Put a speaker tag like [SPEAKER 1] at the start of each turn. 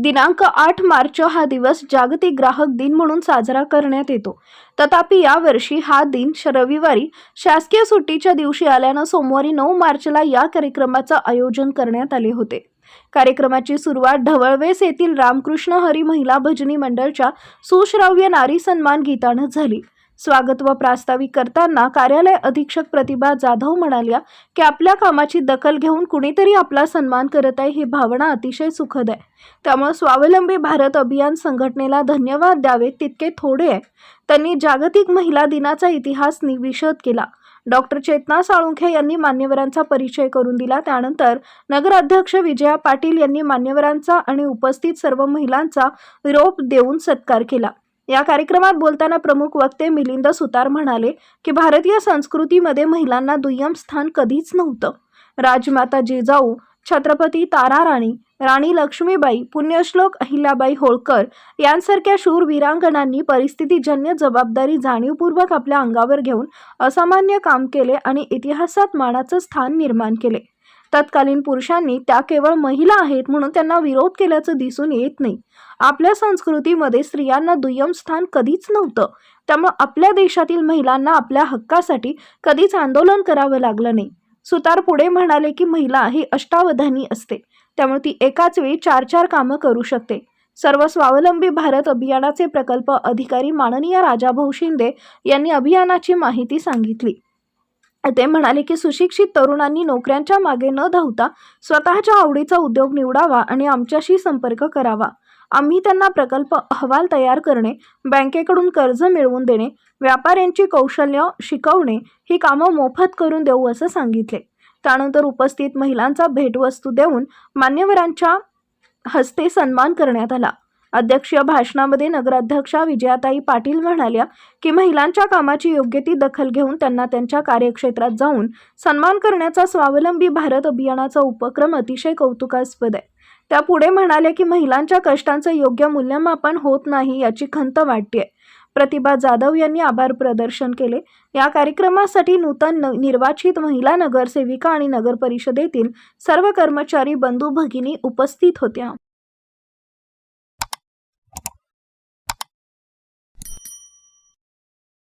[SPEAKER 1] दिनांक 8 मार्च हा दिवस जागतिक ग्राहक दिन म्हणून साजरा करण्यात येतो। तथापि यावर्षी हा दिन रविवारी शासकीय सुट्टीच्या दिवशी आल्यानं सोमवारी 9 मार्चला या कार्यक्रमाचं आयोजन करण्यात आले होते। कार्यक्रमाची सुरुवात ढवळवेस येथील रामकृष्ण हरी महिला भजनी मंडळच्या सुश्राव्य नारी सन्मान गीतानं झाली। स्वागत व प्रास्ताविक करताना कार्यालय अधीक्षक प्रतिभा जाधव म्हणाल्या की आपल्या कामाची दखल घेऊन कुणीतरी आपला सन्मान करत आहे ही भावना अतिशय सुखद आहे। त्यामुळे स्वावलंबी भारत अभियान संघटनेला धन्यवाद द्यावेत तितके थोडे आहे। त्यांनी जागतिक महिला दिनाचा इतिहास विशद केला। डॉक्टर चेतना साळुंखे यांनी मान्यवरांचा परिचय करून दिला। त्यानंतर नगराध्यक्ष विजया पाटील यांनी मान्यवरांचा आणि उपस्थित सर्व महिलांचा निरोप देऊन सत्कार केला। या कार्यक्रमात बोलताना प्रमुख वक्ते मिलिंद सुतार म्हणाले की भारतीय संस्कृतीमध्ये महिलांना दुय्यम स्थान कधीच नव्हतं। राजमाता जिजाऊ, छत्रपती तारा राणी, राणी लक्ष्मीबाई, पुण्यश्लोक अहिल्याबाई होळकर यांसारख्या शूर वीरांगणांनी परिस्थितीजन्य जबाबदारी जाणीवपूर्वक आपल्या अंगावर घेऊन असामान्य काम केले आणि इतिहासात मानाचं स्थान निर्माण केले। तत्कालीन पुरुषांनी त्या केवळ महिला आहेत म्हणून त्यांना विरोध केल्याचं दिसून येत नाही। आपल्या संस्कृतीमध्ये स्त्रियांना दुय्यम स्थान कधीच नव्हतं। त्यामुळे आपल्या देशातील महिलांना आपल्या हक्कासाठी कधीच आंदोलन करावं लागलं नाही। सुतार पुढे म्हणाले की महिला ही अष्टावधानी असते, त्यामुळे ती एकाच वेळी 4 कामं करू शकते। सर्व स्वावलंबी भारत अभियानाचे प्रकल्प अधिकारी माननीय राजाभाऊ शिंदे यांनी अभियानाची माहिती सांगितली। ते म्हणाले की सुशिक्षित तरुणांनी नोकऱ्यांच्या मागे न धावता स्वतःच्या आवडीचा उद्योग निवडावा आणि आमच्याशी संपर्क करावा। आम्ही त्यांना प्रकल्प अहवाल तयार करणे, बँकेकडून कर्ज मिळवून देणे, व्यापाऱ्यांची कौशल्य शिकवणे ही कामं मोफत करून देऊ असं सांगितले। त्यानंतर उपस्थित महिलांचा भेटवस्तू देऊन मान्यवरांच्या हस्ते सन्मान करण्यात आला। अध्यक्षीय भाषणामध्ये नगराध्यक्षा विजयाताई पाटील म्हणाल्या की महिलांच्या कामाची योग्य ती दखल घेऊन त्यांना त्यांच्या कार्यक्षेत्रात जाऊन सन्मान करण्याचा स्वावलंबी भारत अभियानाचा उपक्रम अतिशय कौतुकास्पद आहे। त्या पुढे म्हणाल्या की महिलांच्या कष्टांचं योग्य मूल्यमापन होत नाही याची खंत वाटते। प्रतिभा जाधव यांनी आभार प्रदर्शन केले। या कार्यक्रमासाठी नूतन निर्वाचित महिला नगरसेविका आणि नगर परिषदेतील सर्व कर्मचारी बंधू भगिनी उपस्थित होत्या।